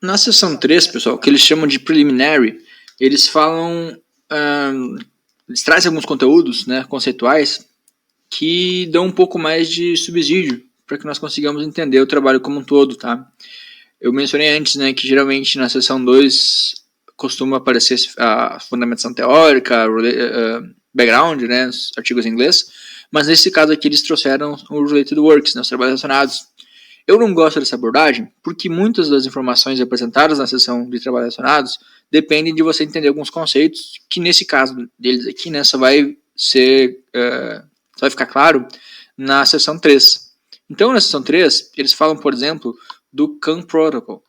Na seção 3, pessoal, que eles chamam de preliminary, eles falam, eles trazem alguns conteúdos, né, conceituais, que dão um pouco mais de subsídio para que nós consigamos entender o trabalho como um todo, tá? Eu mencionei antes, né, que geralmente na seção 2 costuma aparecer a fundamentação teórica, background, né, os artigos em inglês, mas nesse caso aqui eles trouxeram o related works, né, os trabalhos relacionados. Eu não gosto dessa abordagem porque muitas das informações apresentadas na seção de trabalhos relacionados dependem de você entender alguns conceitos que nesse caso deles aqui, né, só vai ficar claro na seção 3. Então, na seção 3, eles falam, por exemplo, do CAN Protocol,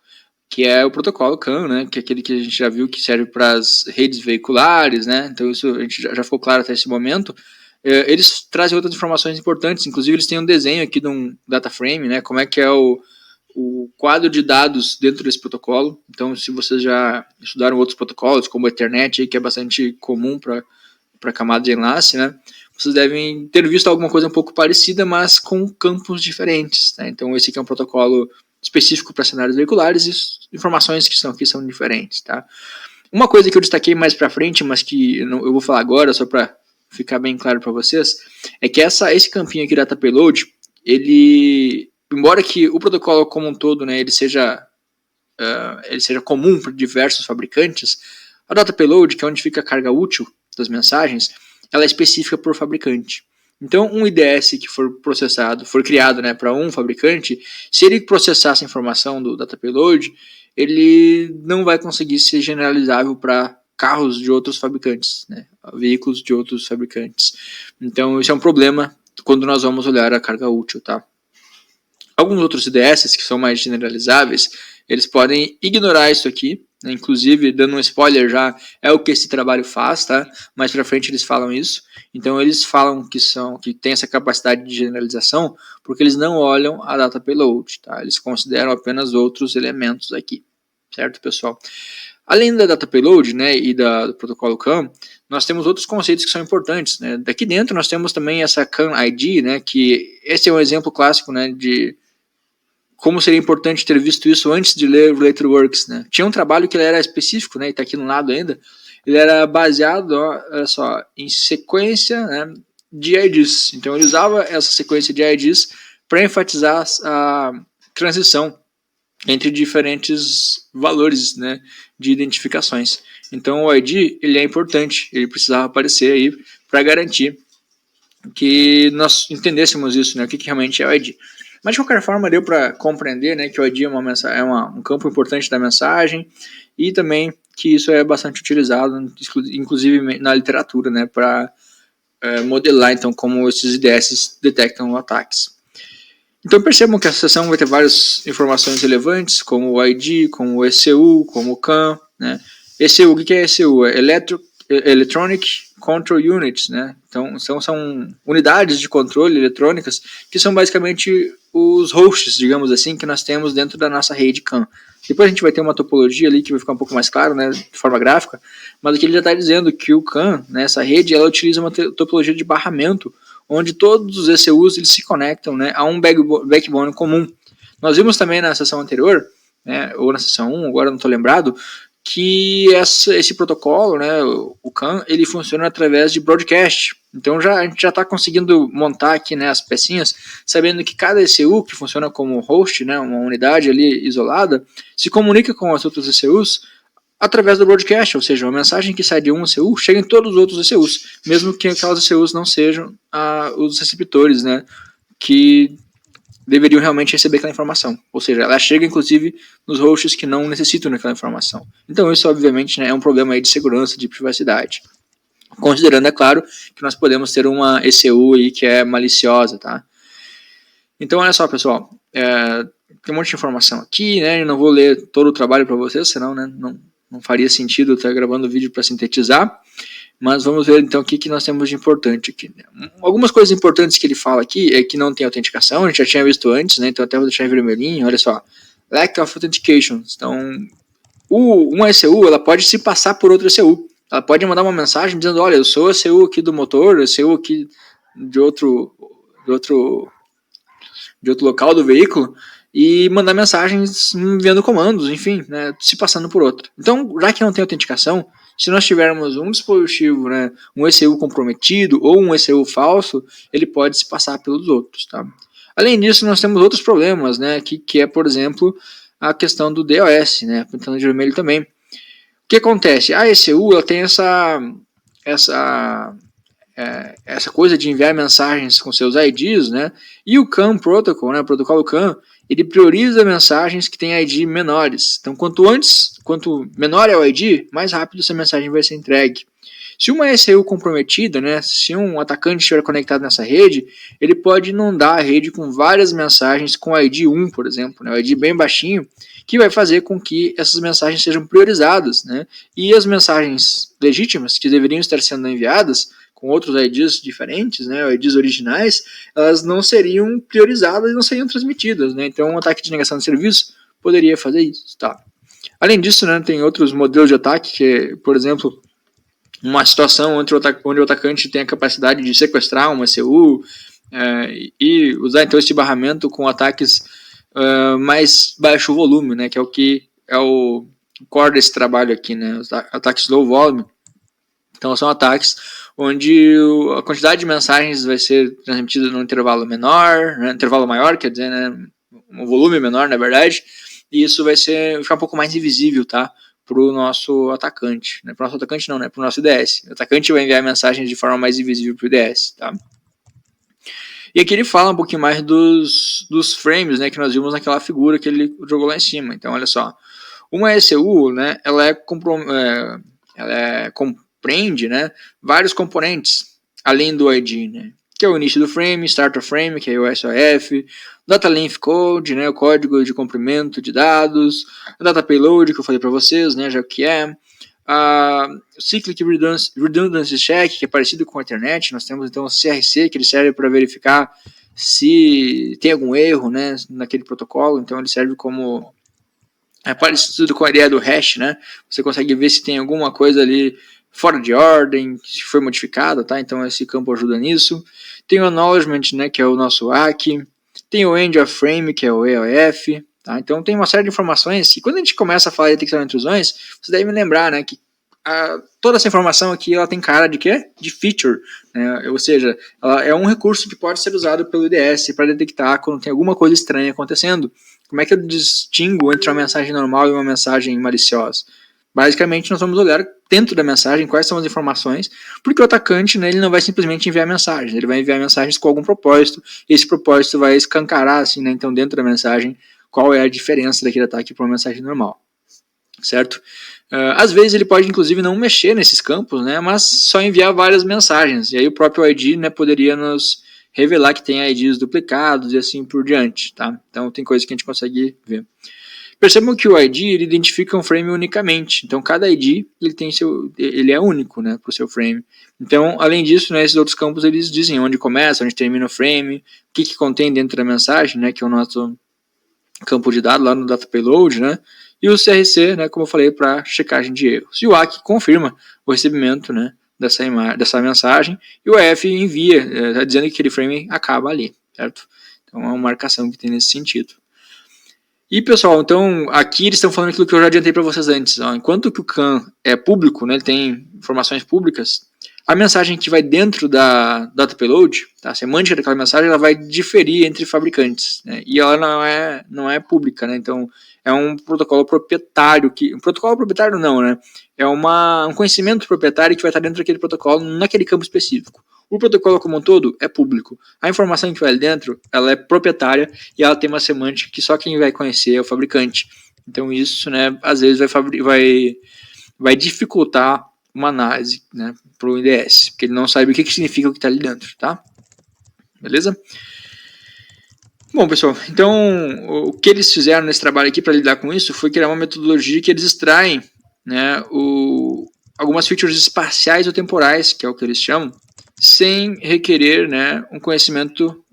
que é o protocolo CAN, né, que é aquele que a gente já viu que serve para as redes veiculares, né, então isso a gente já ficou claro até esse momento. Eles trazem outras informações importantes, inclusive eles têm um desenho aqui de um data frame, né, como é que é o quadro de dados dentro desse protocolo. Então, se vocês já estudaram outros protocolos, como o Ethernet, que é bastante comum para camada de enlace, né, vocês devem ter visto alguma coisa um pouco parecida, mas com campos diferentes, né? Então, esse aqui é um protocolo específico para cenários veiculares e as informações que estão aqui são diferentes, tá? Uma coisa que eu destaquei mais para frente, mas que eu vou falar agora, só para ficar bem claro para vocês, é que esse campinho aqui, data payload, ele, embora que o protocolo como um todo, né, ele seja comum para diversos fabricantes, a data payload, que é onde fica a carga útil das mensagens, ela é específica por fabricante. Então, um IDS que for processado, for criado, né, para um fabricante, se ele processar essa informação do data payload, ele não vai conseguir ser generalizável para carros de outros fabricantes, né, veículos de outros fabricantes. Então, isso é um problema quando nós vamos olhar a carga útil, tá? Alguns outros IDS que são mais generalizáveis, eles podem ignorar isso aqui, né? Inclusive, dando um spoiler já, é o que esse trabalho faz, tá? Mais pra frente eles falam isso. Então eles falam que tem essa capacidade de generalização porque eles não olham a data payload, tá? Eles consideram apenas outros elementos aqui, certo, pessoal? Além da data payload, né, e do protocolo CAN, nós temos outros conceitos que são importantes, né? Daqui dentro nós temos também essa CAN ID, né, que esse é um exemplo clássico, né, de como seria importante ter visto isso antes de ler Related Works, né? Tinha um trabalho que ele era específico, né, e está aqui no lado ainda, ele era baseado, olha só, em sequência, né, de IDs. Então ele usava essa sequência de IDs para enfatizar a transição entre diferentes valores, né, de identificações. Então o ID ele é importante, ele precisava aparecer aí para garantir que nós entendêssemos isso, né, o que realmente é o ID. Mas de qualquer forma deu para compreender, né, que o ID é um campo importante da mensagem e também que isso é bastante utilizado, inclusive na literatura, né, para modelar então como esses IDS detectam ataques. Então percebam que a sessão vai ter várias informações relevantes, como o ID, como o ECU, como o CAN, né? ECU, o que é ECU? É Electronic Control Units, né? Então são unidades de controle eletrônicas que são basicamente os hosts, digamos assim, que nós temos dentro da nossa rede CAN. Depois a gente vai ter uma topologia ali que vai ficar um pouco mais claro, né, de forma gráfica, mas aqui ele já está dizendo que o CAN, né, essa rede, ela utiliza uma topologia de barramento, onde todos os ECUs eles se conectam, né, a um backbone comum. Nós vimos também na sessão anterior, né, ou na sessão 1, agora não estou lembrado, que esse protocolo, né, o CAN, ele funciona através de broadcast. Então a gente já está conseguindo montar aqui, né, as pecinhas, sabendo que cada ECU, que funciona como host, né, uma unidade ali isolada, se comunica com as outras ECUs através do broadcast, ou seja, uma mensagem que sai de um ECU chega em todos os outros ECUs, mesmo que aquelas ECUs não sejam os receptores, né, que deveriam realmente receber aquela informação. Ou seja, ela chega inclusive nos hosts que não necessitam daquela informação. Então isso obviamente, né, é um problema aí de segurança, de privacidade. Considerando, é claro, que nós podemos ter uma ECU aí que é maliciosa, tá? Então olha só, pessoal, tem um monte de informação aqui, né? Eu não vou ler todo o trabalho para vocês, senão, né, não faria sentido eu estar gravando o vídeo para sintetizar. Mas vamos ver então o que nós temos de importante aqui. Algumas coisas importantes que ele fala aqui é que não tem autenticação, a gente já tinha visto antes, né? Então até vou deixar em vermelhinho, olha só. Lack of authentication. Então, uma ECU ela pode se passar por outra ECU. Ela pode mandar uma mensagem dizendo, olha, eu sou a ECU aqui do motor, ECU aqui de outro local do veículo, e mandar mensagens enviando comandos, enfim, né, se passando por outro. Então, já que não tem autenticação, se nós tivermos um dispositivo, né, um ECU comprometido ou um ECU falso, ele pode se passar pelos outros. Tá? Além disso, nós temos outros problemas, né, que é, por exemplo, a questão do DOS, né, pintando de vermelho também. O que acontece? A ECU ela tem essa coisa de enviar mensagens com seus IDs, né? E o CAN Protocol, né, o protocolo CAN, ele prioriza mensagens que têm ID menores. Então, quanto menor é o ID, mais rápido essa mensagem vai ser entregue. Se uma ECU comprometida, né, se um atacante estiver conectado nessa rede, ele pode inundar a rede com várias mensagens com ID 1, por exemplo, né, o ID bem baixinho, que vai fazer com que essas mensagens sejam priorizadas, né, e as mensagens legítimas que deveriam estar sendo enviadas com outros IDs diferentes, né, IDs originais, elas não seriam priorizadas e não seriam transmitidas, né, então um ataque de negação de serviço poderia fazer isso, tá? Além disso, né, tem outros modelos de ataque que, por exemplo, uma situação onde o atacante tem a capacidade de sequestrar uma ECU e usar então esse barramento com ataques mais baixo volume, né, que é o que é o core desse trabalho aqui, né, os ataques low volume. Então são ataques onde a quantidade de mensagens vai ser transmitida num intervalo menor, né, intervalo maior, quer dizer, né, um volume menor, na verdade, e isso vai ficar um pouco mais invisível, tá? Para o nosso atacante. Né? Para o nosso atacante não, né? Para o nosso IDS. O atacante vai enviar mensagens de forma mais invisível para o IDS. Tá? E aqui ele fala um pouquinho mais dos frames, né? Que nós vimos naquela figura que ele jogou lá em cima. Então, olha só. Uma ECU, né? Ela compreende, né, vários componentes, além do ID, né? Que é o início do frame, start of frame, que é o SOF, data length code, né, o código de comprimento de dados, data payload, que eu falei para vocês, né, já o que é, cyclic redundancy check, que é parecido com a internet. Nós temos então o CRC, que ele serve para verificar se tem algum erro, né, naquele protocolo. Então ele serve como parecido com a ideia do hash, né? Você consegue ver se tem alguma coisa ali fora de ordem, se foi modificada, tá? Então esse campo ajuda nisso. Tem o acknowledgement, né, que é o nosso ACK. Tem o end of frame, que é o EOF, tá? Então tem uma série de informações e quando a gente começa a falar de detecção de intrusões, você deve me lembrar, né, que toda essa informação aqui ela tem cara de quê? De feature, né? Ou seja, ela é um recurso que pode ser usado pelo IDS para detectar quando tem alguma coisa estranha acontecendo. Como é que eu distingo entre uma mensagem normal e uma mensagem maliciosa? Basicamente, nós vamos olhar dentro da mensagem quais são as informações, porque o atacante, né, ele não vai simplesmente enviar mensagens, ele vai enviar mensagens com algum propósito, e esse propósito vai escancarar, assim, né, então, dentro da mensagem, qual é a diferença daquele ataque para uma mensagem normal, certo? Às vezes ele pode, inclusive, não mexer nesses campos, né, mas só enviar várias mensagens, e aí o próprio ID, né, poderia nos revelar que tem IDs duplicados e assim por diante, tá? Então tem coisa que a gente consegue ver. Percebam que o ID ele identifica um frame unicamente, então cada ID ele é único, né, para o seu frame. Então, além disso, né, esses outros campos eles dizem onde começa, onde termina o frame, o que contém dentro da mensagem, né, que é o nosso campo de dados lá no data payload, né, e o CRC, né, como eu falei, para checagem de erros. E o ACK confirma o recebimento, né, dessa mensagem, e o EF envia, dizendo que aquele frame acaba ali, certo? Então é uma marcação que tem nesse sentido. E pessoal, então aqui eles estão falando aquilo que eu já adiantei para vocês antes. Ó, enquanto que o CAN é público, né, ele tem informações públicas, a mensagem que vai dentro da data payload, tá, a semântica daquela mensagem, ela vai diferir entre fabricantes, né, e ela não é pública, né, então é um protocolo proprietário, um protocolo proprietário não, né, é um conhecimento proprietário que vai estar dentro daquele protocolo, naquele campo específico. O protocolo como um todo é público. A informação que vai ali dentro, ela é proprietária e ela tem uma semântica que só quem vai conhecer é o fabricante. Então isso, né, às vezes vai dificultar uma análise, né, para o IDS, porque ele não sabe o que significa o que está ali dentro, tá? Beleza? Bom, pessoal, então o que eles fizeram nesse trabalho aqui para lidar com isso foi criar uma metodologia que eles extraem, né, algumas features espaciais ou temporais, que é o que eles chamam, sem requerer, né, um conhecimento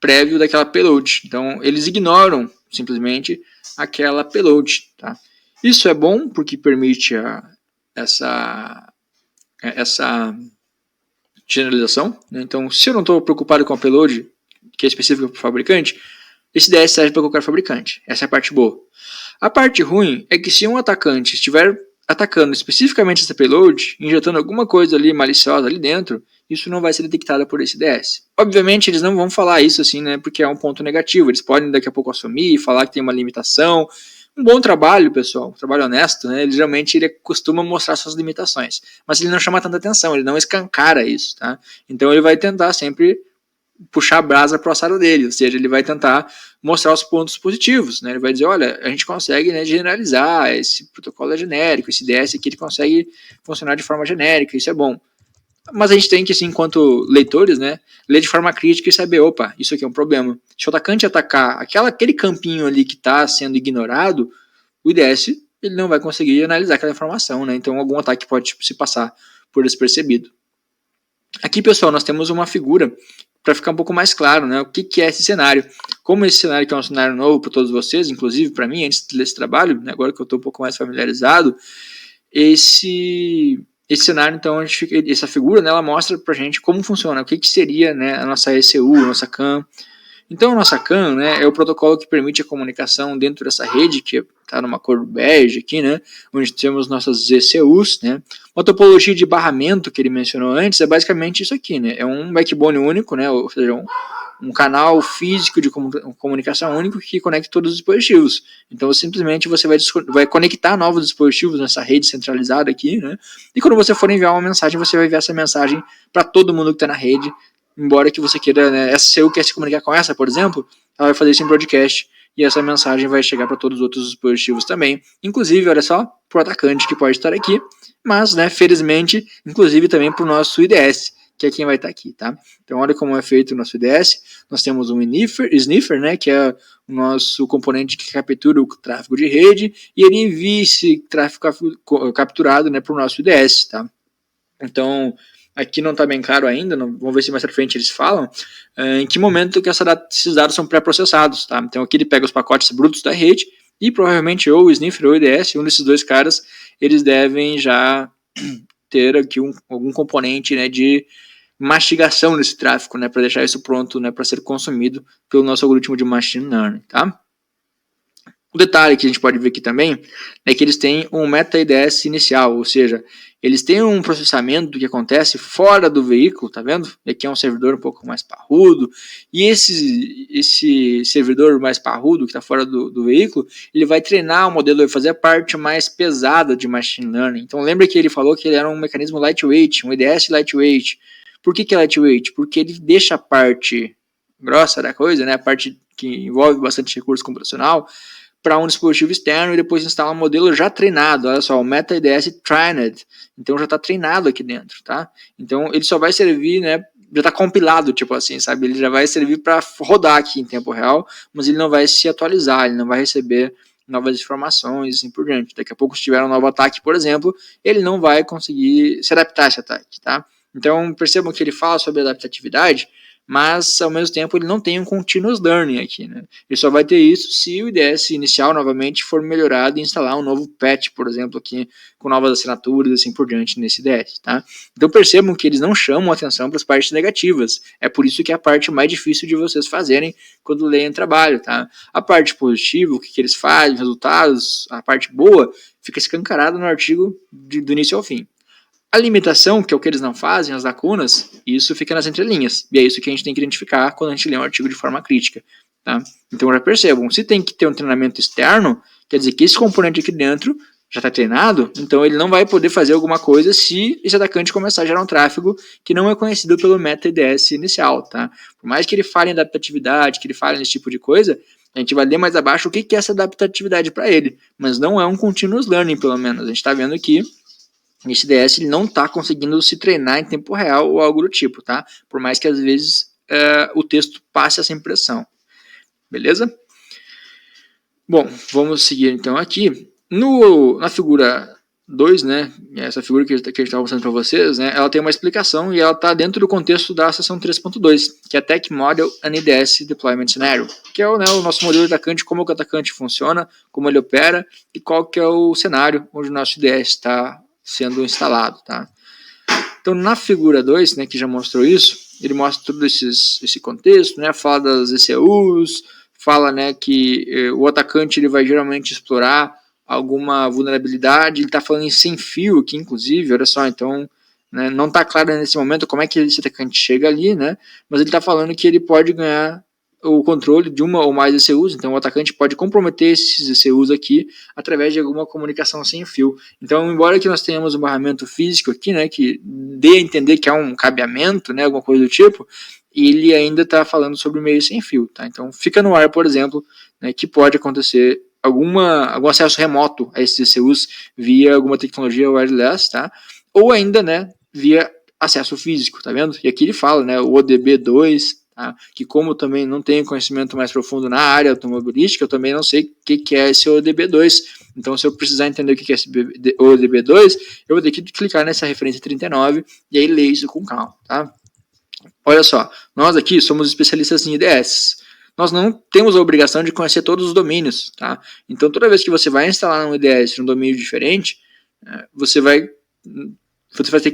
prévio daquela payload. Então, eles ignoram simplesmente aquela payload. Tá? Isso é bom porque permite essa generalização. Né? Então, se eu não estou preocupado com a payload, que é específica para o fabricante, esse IDS serve para qualquer fabricante. Essa é a parte boa. A parte ruim é que se um atacante estiver atacando especificamente essa payload, injetando alguma coisa ali maliciosa ali dentro, isso não vai ser detectado por esse IDS. Obviamente eles não vão falar isso assim, né, porque é um ponto negativo. Eles podem daqui a pouco assumir, falar que tem uma limitação. Um bom trabalho, pessoal, um trabalho honesto, né, geralmente ele costuma mostrar suas limitações, mas ele não chama tanta atenção, ele não escancara isso, tá? Então ele vai tentar sempre puxar a brasa para o assado dele, ou seja, ele vai tentar mostrar os pontos positivos, né? Ele vai dizer, olha, a gente consegue, né, generalizar, esse protocolo é genérico, esse DS aqui ele consegue funcionar de forma genérica, isso é bom. Mas a gente tem que, assim, enquanto leitores, né, ler de forma crítica e saber, opa, isso aqui é um problema. Se o atacante atacar aquele campinho ali que está sendo ignorado, o IDS ele não vai conseguir analisar aquela informação, né? Então algum ataque pode se passar por despercebido. Aqui, pessoal, nós temos uma figura para ficar um pouco mais claro, né, o que é esse cenário. Como esse cenário que é um cenário novo para todos vocês, inclusive para mim, antes desse trabalho, né, agora que eu estou um pouco mais familiarizado, esse cenário, então, essa figura, né, ela mostra para a gente como funciona, o que seria, né, a nossa ECU, a nossa CAN. Então, a nossa CAN, né, é o protocolo que permite a comunicação dentro dessa rede, que está numa cor bege aqui, né, onde temos nossas ECUs, né. Uma topologia de barramento que ele mencionou antes é basicamente isso aqui, né, é um backbone único, né, ou seja, um canal físico de comunicação único que conecta todos os dispositivos. Então, simplesmente você vai conectar novos dispositivos nessa rede centralizada aqui, né, e quando você for enviar uma mensagem, você vai enviar essa mensagem para todo mundo que está na rede, embora que você queira, né, essa CU quer se comunicar com essa, por exemplo, ela vai fazer isso em broadcast e essa mensagem vai chegar para todos os outros dispositivos também, inclusive, olha só, para o atacante que pode estar aqui, mas, né, felizmente, inclusive também para o nosso IDS, que é quem vai estar aqui, tá? Então, olha como é feito o nosso IDS, nós temos um sniffer, né, que é o nosso componente que captura o tráfego de rede e ele envia esse tráfego capturado, né, para o nosso IDS, tá? Então, aqui não está bem claro ainda, vamos ver se mais pra frente eles falam, em que momento que esses dados são pré-processados, tá? Então aqui ele pega os pacotes brutos da rede e provavelmente ou o sniffer ou o IDS, um desses dois caras, eles devem já ter aqui algum componente, né, de mastigação desse tráfego, né, para deixar isso pronto, né, para ser consumido pelo nosso algoritmo de machine learning, tá? O detalhe que a gente pode ver aqui também é que eles têm um meta-IDS inicial, ou seja, eles têm um processamento que acontece fora do veículo, tá vendo? Aqui é um servidor um pouco mais parrudo, e esse servidor mais parrudo que está fora do veículo, ele vai treinar o modelo, vai fazer a parte mais pesada de machine learning. Então lembra que ele falou que ele era um mecanismo lightweight, um IDS lightweight. Por que é lightweight? Porque ele deixa a parte grossa da coisa, né, a parte que envolve bastante recurso computacional, para um dispositivo externo e depois instalar um modelo já treinado. Olha só, o MetaIDS Trained. Então já está treinado aqui dentro, tá? Então ele só vai servir, né? Já está compilado, tipo assim, sabe? Ele já vai servir para rodar aqui em tempo real, mas ele não vai se atualizar, ele não vai receber novas informações e assim por diante. Daqui a pouco, se tiver um novo ataque, por exemplo, ele não vai conseguir se adaptar a esse ataque, tá? Então percebam que ele fala sobre adaptatividade, mas ao mesmo tempo ele não tem um continuous learning aqui, né? Ele só vai ter isso se o IDS inicial novamente for melhorado e instalar um novo patch, por exemplo, aqui com novas assinaturas e assim por diante nesse IDS, tá? Então percebam que eles não chamam atenção para as partes negativas. É por isso que é a parte mais difícil de vocês fazerem quando leem trabalho, tá? A parte positiva, o que eles fazem, resultados, a parte boa, fica escancarada no artigo do início ao fim. A limitação, que é o que eles não fazem, as lacunas, isso fica nas entrelinhas. E é isso que a gente tem que identificar quando a gente lê um artigo de forma crítica. Tá? Então já percebam, se tem que ter um treinamento externo, quer dizer que esse componente aqui dentro já está treinado, então ele não vai poder fazer alguma coisa se esse atacante começar a gerar um tráfego que não é conhecido pelo meta-IDS inicial. Tá? Por mais que ele fale em adaptatividade, que ele fale nesse tipo de coisa, a gente vai ler mais abaixo o que é essa adaptatividade para ele. Mas não é um continuous learning, pelo menos. A gente está vendo aqui esse DS ele não está conseguindo se treinar em tempo real ou algo do tipo, tá? Por mais que às vezes o texto passe essa impressão. Beleza? Bom, vamos seguir então aqui. Na figura 2, né, essa figura que a gente estava mostrando para vocês, né, ela tem uma explicação e ela está dentro do contexto da seção 3.2, que é Tech Model and IDS Deployment Scenario, que é o nosso modelo de atacante, como o atacante funciona, como ele opera e qual que é o cenário onde o nosso IDS está sendo instalado, tá? Então, na figura 2, né, que já mostrou isso, ele mostra todo esse contexto, né, fala das ECUs, fala, né, que o atacante ele vai geralmente explorar alguma vulnerabilidade. Ele está falando em sem fio aqui, inclusive, olha só, então, né, não está claro nesse momento como é que esse atacante chega ali, né, mas ele está falando que ele pode ganhar o controle de uma ou mais ECUs, então o atacante pode comprometer esses ECUs aqui através de alguma comunicação sem fio. Então, embora que nós tenhamos um barramento físico aqui, né, que dê a entender que há um cabeamento, né, alguma coisa do tipo, ele ainda está falando sobre o meio sem fio, tá? Então, fica no ar, por exemplo, né, que pode acontecer algum acesso remoto a esses ECUs via alguma tecnologia wireless, tá? Ou ainda, né, via acesso físico, tá vendo? E aqui ele fala, né, o ODB2, tá? Que como também não tenho conhecimento mais profundo na área automobilística, eu também não sei o que é esse ODB2. Então, se eu precisar entender o que é esse ODB2, eu vou ter que clicar nessa referência 39 e aí ler isso com calma, tá? Olha só, nós aqui somos especialistas em IDS. Nós não temos a obrigação de conhecer todos os domínios, tá? Então, toda vez que você vai instalar um IDS num domínio diferente, você vai ter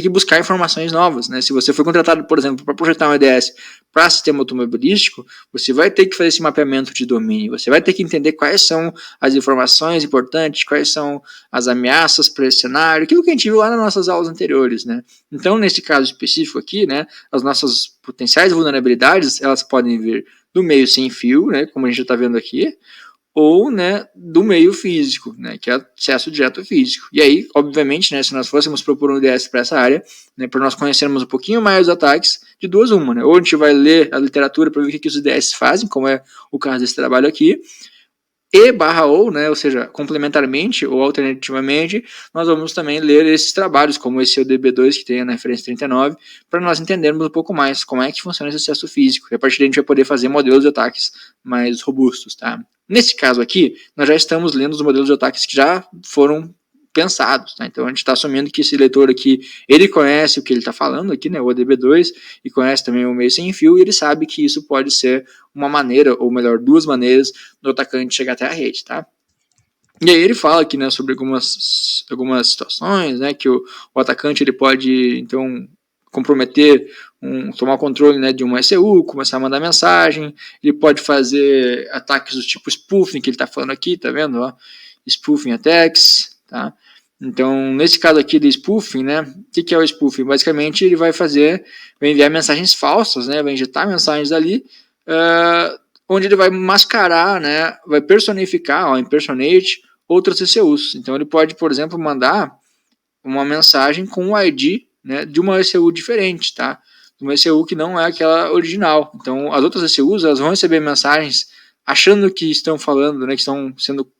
que buscar informações novas, né? Se você for contratado, por exemplo, para projetar um IDS para sistema automobilístico, você vai ter que fazer esse mapeamento de domínio, você vai ter que entender quais são as informações importantes, quais são as ameaças para esse cenário, aquilo que a gente viu lá nas nossas aulas anteriores, né? Então, nesse caso específico aqui, né, as nossas potenciais vulnerabilidades, elas podem vir do meio sem fio, né, como a gente já está vendo aqui, ou, né, do meio físico, né, que é acesso direto físico. E aí, obviamente, né, se nós fôssemos propor um IDS para essa área, né, para nós conhecermos um pouquinho mais os ataques, de duas uma, né, ou a gente vai ler a literatura para ver o que os IDS fazem, como é o caso desse trabalho aqui, ou, né, ou seja, complementarmente ou alternativamente, nós vamos também ler esses trabalhos, como esse ODB2 que tem na referência 39, para nós entendermos um pouco mais como é que funciona esse acesso físico. E a partir daí a gente vai poder fazer modelos de ataques mais robustos, tá? Nesse caso aqui, nós já estamos lendo os modelos de ataques que já foram pensados, tá? Então a gente está assumindo que esse leitor aqui, ele conhece o que ele está falando aqui, né, o ODB2, e conhece também o meio sem fio, e ele sabe que isso pode ser uma maneira, ou melhor, duas maneiras, do atacante chegar até a rede, tá? E aí ele fala aqui, né, sobre algumas situações, né, que o atacante ele pode, então, comprometer, tomar o controle, né, de uma ECU, começar a mandar mensagem, ele pode fazer ataques do tipo spoofing, que ele está falando aqui, tá vendo, ó? Spoofing attacks, tá? Então, nesse caso aqui do spoofing, né, o que é o spoofing? Basicamente, ele vai enviar mensagens falsas, né, vai injetar mensagens ali, onde ele vai mascarar, né, vai personificar, impersonate, outras ECUs. Então, ele pode, por exemplo, mandar uma mensagem com o ID, né, de uma ECU diferente, tá? Uma ECU que não é aquela original. Então, as outras ECUs, elas vão receber mensagens achando que estão falando, né, que estão sendo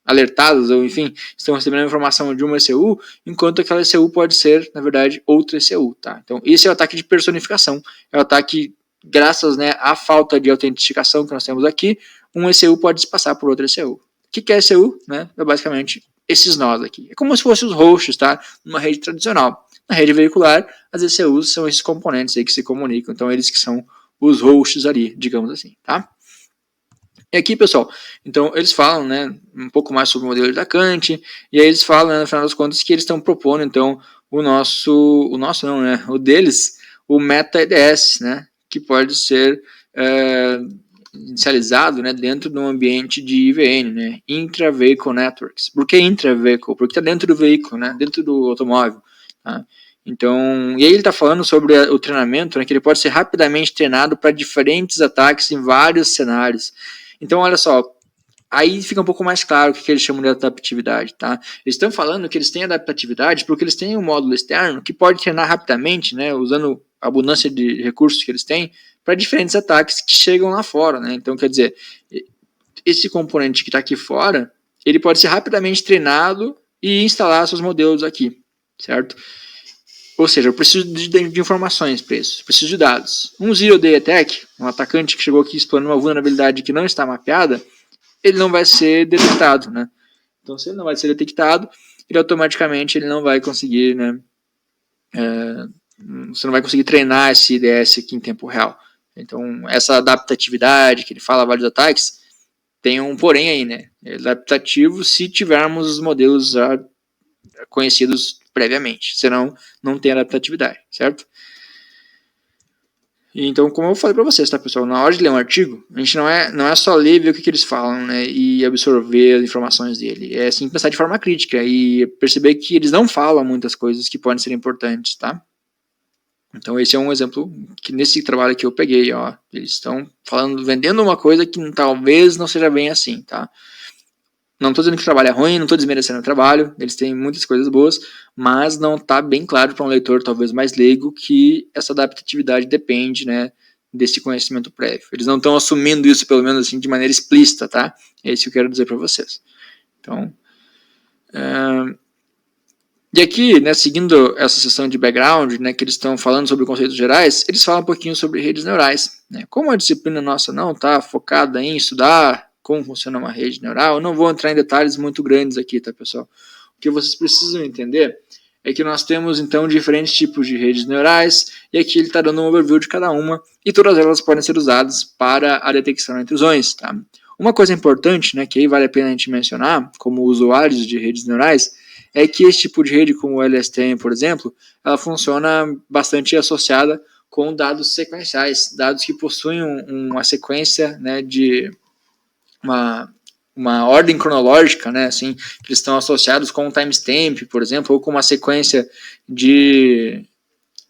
alertadas, ou enfim, estão recebendo a informação de uma ECU, enquanto aquela ECU pode ser, na verdade, outra ECU, tá? Então, esse é o ataque de personificação. É o ataque, graças, né, à falta de autenticação que nós temos aqui, um ECU pode se passar por outra ECU. O que é ECU? Né? É basicamente esses nós aqui. É como se fossem os hosts, tá? Numa rede tradicional. Na rede veicular, as ECUs são esses componentes aí que se comunicam, então eles que são os hosts ali, digamos assim, tá? E aqui, pessoal, então eles falam, né, um pouco mais sobre o modelo de atacante, e aí eles falam, né, no final das contas, que eles estão propondo, então, o deles, o Meta-IDS, né, que pode ser inicializado, né, dentro de um ambiente de IVN, né, Intra-Vehicle Networks. Por que Intra-Vehicle? Porque está dentro do veículo, né, dentro do automóvel, tá? Então, e aí ele está falando sobre o treinamento, né, que ele pode ser rapidamente treinado para diferentes ataques em vários cenários. Então, olha só, aí fica um pouco mais claro o que eles chamam de adaptatividade, tá? Eles estão falando que eles têm adaptatividade porque eles têm um módulo externo que pode treinar rapidamente, né, usando a abundância de recursos que eles têm, para diferentes ataques que chegam lá fora, né? Então, quer dizer, esse componente que está aqui fora, ele pode ser rapidamente treinado e instalar seus modelos aqui, certo? Ou seja, eu preciso de informações para isso, preciso de dados. Um Zero Day Attack, um atacante que chegou aqui explorando uma vulnerabilidade que não está mapeada, ele não vai ser detectado, né? Então, se ele não vai ser detectado, ele automaticamente não vai conseguir, né? Você não vai conseguir treinar esse IDS aqui em tempo real. Então, essa adaptatividade que ele fala vários ataques, tem um porém aí, né? É adaptativo se tivermos os modelos já conhecidos previamente, senão não tem adaptatividade, certo? Então, como eu falei para vocês, tá, pessoal? Na hora de ler um artigo, a gente não é só ler e ver o que eles falam, né, e absorver as informações dele. É sim pensar de forma crítica e perceber que eles não falam muitas coisas que podem ser importantes, tá? Então, esse é um exemplo que nesse trabalho que eu peguei, ó, eles estão falando, vendendo uma coisa que talvez não seja bem assim, tá? Não estou dizendo que o trabalho é ruim, não estou desmerecendo o trabalho, eles têm muitas coisas boas, mas não está bem claro para um leitor talvez mais leigo que essa adaptatividade depende, né, desse conhecimento prévio. Eles não estão assumindo isso, pelo menos assim, de maneira explícita, tá? É isso que eu quero dizer para vocês. Então, e aqui, né, seguindo essa sessão de background, né, que eles estão falando sobre conceitos gerais, eles falam um pouquinho sobre redes neurais. Né? Como a disciplina nossa não está focada em estudar como funciona uma rede neural, eu não vou entrar em detalhes muito grandes aqui, tá, pessoal? O que vocês precisam entender é que nós temos, então, diferentes tipos de redes neurais, e aqui ele está dando um overview de cada uma, e todas elas podem ser usadas para a detecção de intrusões. Tá? Uma coisa importante, né, que aí vale a pena a gente mencionar, como usuários de redes neurais, é que esse tipo de rede, como o LSTM, por exemplo, ela funciona bastante associada com dados sequenciais, dados que possuem uma sequência, né, de uma ordem cronológica, né, assim, que eles estão associados com um timestamp, por exemplo, ou com uma sequência de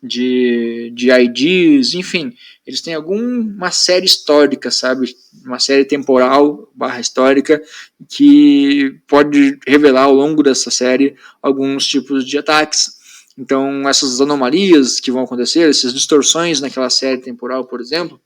IDs, enfim, eles têm alguma série histórica, sabe, uma série temporal / histórica que pode revelar ao longo dessa série alguns tipos de ataques. Então, essas anomalias que vão acontecer, essas distorções naquela série temporal, por exemplo,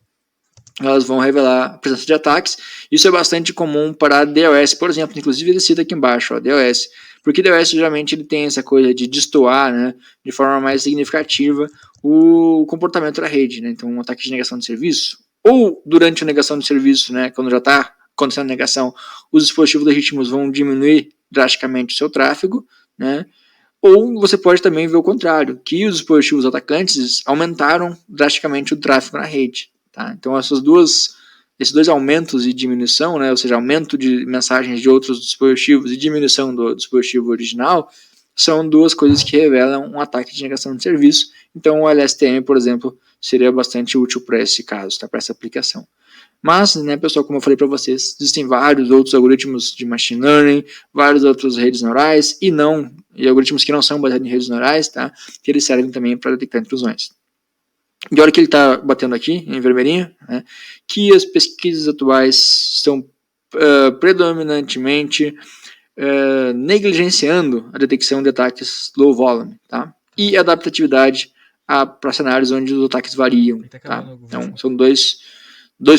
elas vão revelar a presença de ataques. Isso é bastante comum para DOS, por exemplo. Inclusive, ele cita aqui embaixo, ó, DOS. Porque DOS, geralmente, ele tem essa coisa de destoar, né, de forma mais significativa o comportamento da rede. Né? Então, um ataque de negação de serviço, ou durante a negação de serviço, né, quando já está acontecendo a negação, os dispositivos legítimos vão diminuir drasticamente o seu tráfego, né? Ou você pode também ver o contrário, que os dispositivos atacantes aumentaram drasticamente o tráfego na rede. Tá? Então, esses dois aumentos e diminuição, né, ou seja, aumento de mensagens de outros dispositivos e diminuição do dispositivo original, são duas coisas que revelam um ataque de negação de serviço. Então, o LSTM, por exemplo, seria bastante útil para esse caso, tá? Para essa aplicação. Mas, né, pessoal, como eu falei para vocês, existem vários outros algoritmos de machine learning, várias outras redes neurais e algoritmos que não são baseados em redes neurais, tá? Que eles servem também para detectar intrusões. E olha que ele está batendo aqui, em vermelhinho, né, que as pesquisas atuais estão predominantemente negligenciando a detecção de ataques low volume, tá? E adaptatividade para cenários onde os ataques variam. Tá? Então, são dois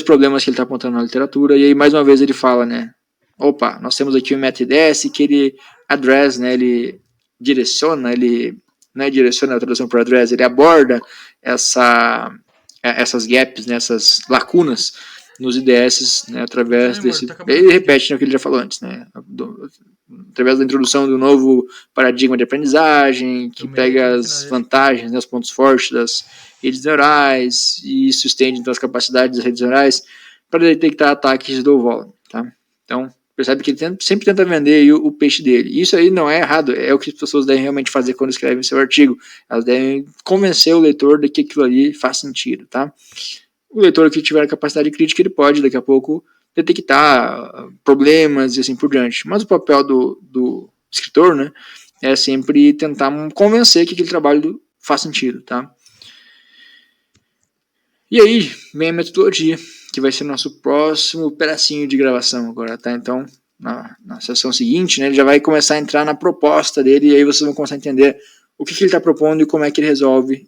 problemas que ele está apontando na literatura, e aí mais uma vez ele fala, né, opa, nós temos aqui o METDS que ele address, né, ele direciona, ele não é direciona a tradução para address, ele aborda essas gaps, né, essas lacunas nos IDS, né, através desse... Ele repete, né, o que ele já falou antes, né, através da introdução do novo paradigma de aprendizagem, que pega as vantagens, né, os pontos fortes das redes neurais, e isso estende então as capacidades das redes neurais para detectar ataques do volume. Tá? Então, percebe que ele sempre tenta vender aí o peixe dele. Isso aí não é errado, é o que as pessoas devem realmente fazer quando escrevem seu artigo. Elas devem convencer o leitor de que aquilo ali faz sentido. Tá? O leitor que tiver capacidade crítica, ele pode, daqui a pouco, detectar problemas e assim por diante. Mas o papel do escritor, né, é sempre tentar convencer que aquele trabalho faz sentido. Tá? E aí, vem a metodologia, que vai ser o nosso próximo pedacinho de gravação agora, tá? Então, na sessão seguinte, né, ele já vai começar a entrar na proposta dele, e aí vocês vão começar a entender o que ele está propondo e como é que ele resolve